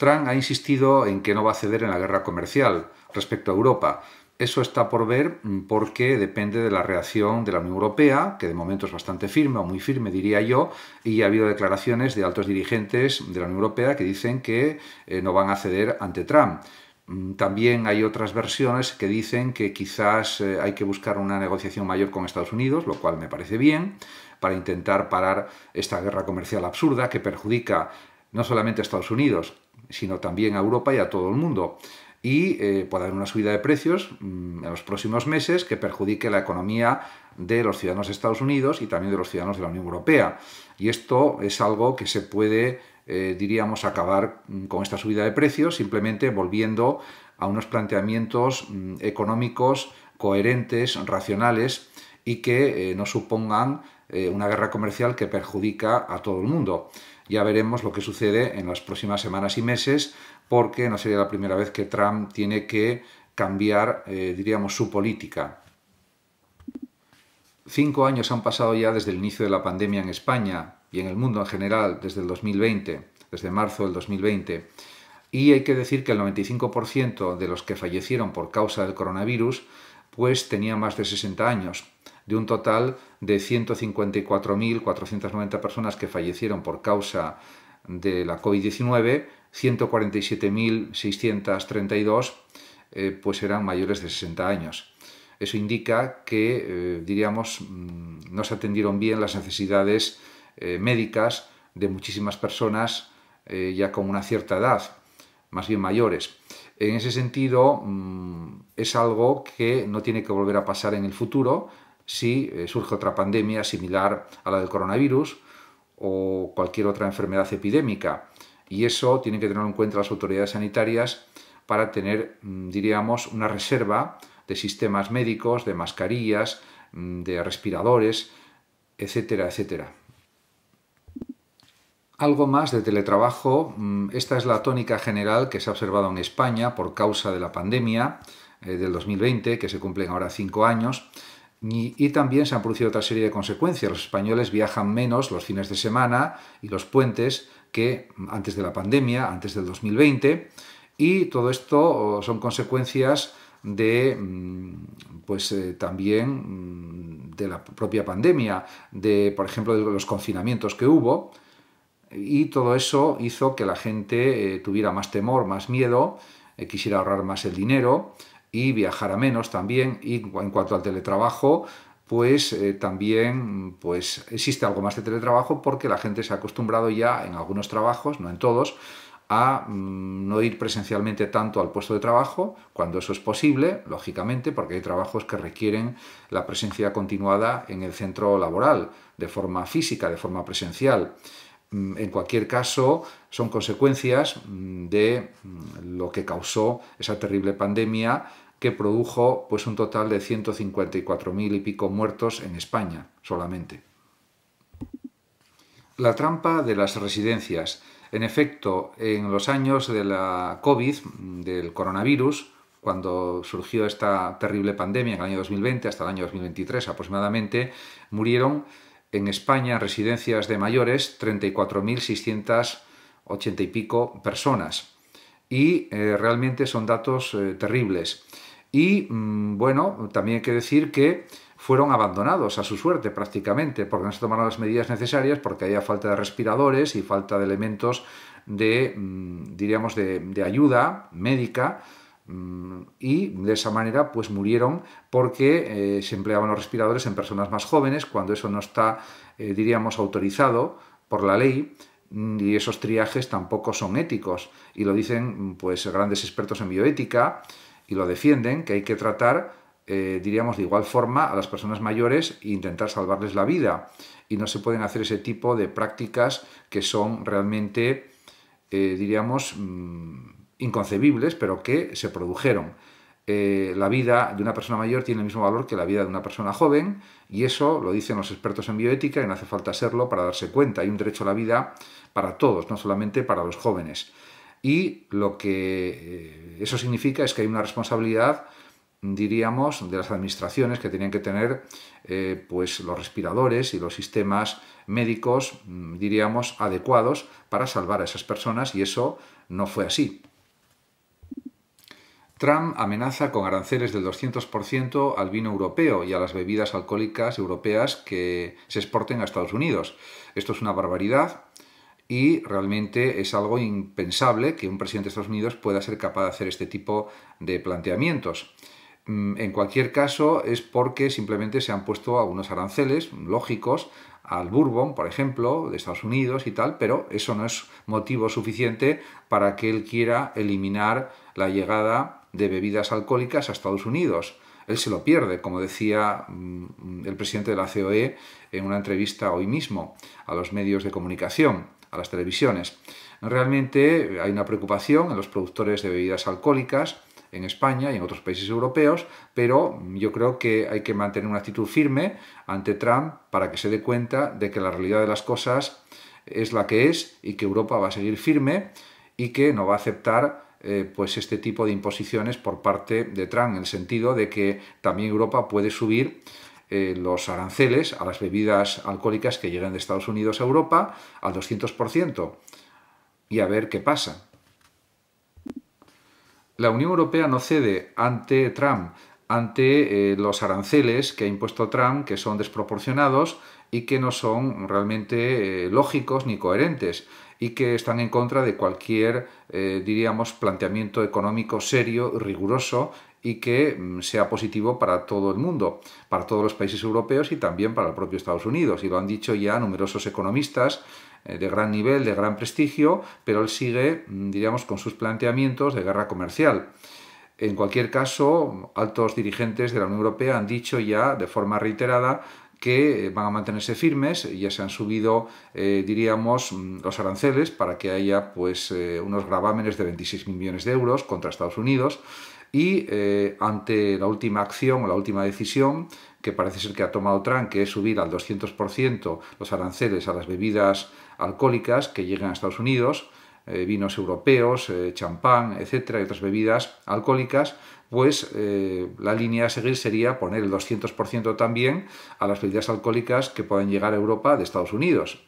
Trump ha insistido en que no va a ceder en la guerra comercial respecto a Europa. Eso está por ver porque depende de la reacción de la Unión Europea, que de momento es bastante firme, o muy firme diría yo, y ha habido declaraciones de altos dirigentes de la Unión Europea que dicen que no van a ceder ante Trump. También hay otras versiones que dicen que quizás hay que buscar una negociación mayor con Estados Unidos, lo cual me parece bien, para intentar parar esta guerra comercial absurda que perjudica no solamente a Estados Unidos, sino también a Europa y a todo el mundo. Y puede haber una subida de precios en los próximos meses que perjudique la economía de los ciudadanos de Estados Unidos y también de los ciudadanos de la Unión Europea. Y esto es algo que se puede, diríamos, acabar con esta subida de precios simplemente volviendo a unos planteamientos económicos coherentes, racionales y que no supongan una guerra comercial que perjudica a todo el mundo. Ya veremos lo que sucede en las próximas semanas y meses, porque no sería la primera vez que Trump tiene que cambiar, diríamos, su política. 5 años han pasado ya desde el inicio de la pandemia en España y en el mundo en general, desde el 2020, desde marzo del 2020. Y hay que decir que el 95% de los que fallecieron por causa del coronavirus pues tenían más de 60 años. De un total de 154.490 personas que fallecieron por causa de la COVID-19, 147.632 pues eran mayores de 60 años. Eso indica que, diríamos, no se atendieron bien las necesidades médicas de muchísimas personas ya con una cierta edad, más bien mayores. En ese sentido, es algo que no tiene que volver a pasar en el futuro si surge otra pandemia similar a la del coronavirus o cualquier otra enfermedad epidémica. Y eso tienen que tenerlo en cuenta las autoridades sanitarias para tener, diríamos, una reserva de sistemas médicos, de mascarillas, de respiradores, etcétera, etcétera. Algo más de teletrabajo. Esta es la tónica general que se ha observado en España por causa de la pandemia del 2020, que se cumplen ahora 5 años. Y también se han producido otra serie de consecuencias. Los españoles viajan menos los fines de semana y los puentes que antes de la pandemia, antes del 2020. Y todo esto son consecuencias de, pues también de la propia pandemia, de, por ejemplo, de los confinamientos que hubo. Y todo eso hizo que la gente tuviera más temor, más miedo, quisiera ahorrar más el dinero y viajara menos también. Y en cuanto al teletrabajo, pues también pues, existe algo más de teletrabajo porque la gente se ha acostumbrado ya en algunos trabajos, no en todos, a no ir presencialmente tanto al puesto de trabajo, cuando eso es posible, lógicamente, porque hay trabajos que requieren la presencia continuada en el centro laboral, de forma física, de forma presencial. En cualquier caso, son consecuencias de lo que causó esa terrible pandemia que produjo pues, un total de 154.000 y pico muertos en España solamente. La trampa de las residencias. En efecto, en los años de la COVID, del coronavirus, cuando surgió esta terrible pandemia en el año 2020 hasta el año 2023 aproximadamente, murieron en España, en residencias de mayores, 34.680 y pico personas. Y realmente son datos terribles. Y bueno, también hay que decir que fueron abandonados a su suerte prácticamente, porque no se tomaron las medidas necesarias, porque había falta de respiradores y falta de elementos de, diríamos, de ayuda médica, y de esa manera pues murieron porque se empleaban los respiradores en personas más jóvenes cuando eso no está, diríamos, autorizado por la ley, y esos triajes tampoco son éticos, y lo dicen pues grandes expertos en bioética y lo defienden, que hay que tratar diríamos de igual forma a las personas mayores e intentar salvarles la vida, y no se pueden hacer ese tipo de prácticas que son realmente diríamos inconcebibles, pero que se produjeron. La vida de una persona mayor tiene el mismo valor que la vida de una persona joven, y eso lo dicen los expertos en bioética y no hace falta serlo para darse cuenta. Hay un derecho a la vida para todos, no solamente para los jóvenes. Y lo que eso significa es que hay una responsabilidad, diríamos, de las administraciones que tenían que tener pues los respiradores y los sistemas médicos, diríamos, adecuados para salvar a esas personas, y eso no fue así. Trump amenaza con aranceles del 200% al vino europeo y a las bebidas alcohólicas europeas que se exporten a Estados Unidos. Esto es una barbaridad y realmente es algo impensable que un presidente de Estados Unidos pueda ser capaz de hacer este tipo de planteamientos. En cualquier caso, es porque simplemente se han puesto algunos aranceles lógicos al bourbon, por ejemplo, de Estados Unidos y tal, pero eso no es motivo suficiente para que él quiera eliminar la llegada de bebidas alcohólicas a Estados Unidos. Él se lo pierde, como decía el presidente de la COE en una entrevista hoy mismo a los medios de comunicación, a las televisiones. Realmente hay una preocupación en los productores de bebidas alcohólicas en España y en otros países europeos, pero yo creo que hay que mantener una actitud firme ante Trump para que se dé cuenta de que la realidad de las cosas es la que es y que Europa va a seguir firme y que no va a aceptar pues este tipo de imposiciones por parte de Trump, en el sentido de que también Europa puede subir los aranceles a las bebidas alcohólicas que lleguen de Estados Unidos a Europa al 200%, y a ver qué pasa. La Unión Europea no cede ante Trump, ante los aranceles que ha impuesto Trump, que son desproporcionados y que no son realmente lógicos ni coherentes, y que están en contra de cualquier, diríamos, planteamiento económico serio, riguroso y que sea positivo para todo el mundo, para todos los países europeos y también para el propio Estados Unidos. Y lo han dicho ya numerosos economistas de gran nivel, de gran prestigio, pero él sigue, diríamos, con sus planteamientos de guerra comercial. En cualquier caso, altos dirigentes de la Unión Europea han dicho ya de forma reiterada que van a mantenerse firmes. Ya se han subido, diríamos, los aranceles para que haya pues, unos gravámenes de 26.000 millones de euros contra Estados Unidos, y ante la última acción o la última decisión que parece ser que ha tomado Trump, que es subir al 200% los aranceles a las bebidas alcohólicas que llegan a Estados Unidos, vinos europeos, champán, etcétera, y otras bebidas alcohólicas, pues la línea a seguir sería poner el 200% también a las bebidas alcohólicas que puedan llegar a Europa de Estados Unidos.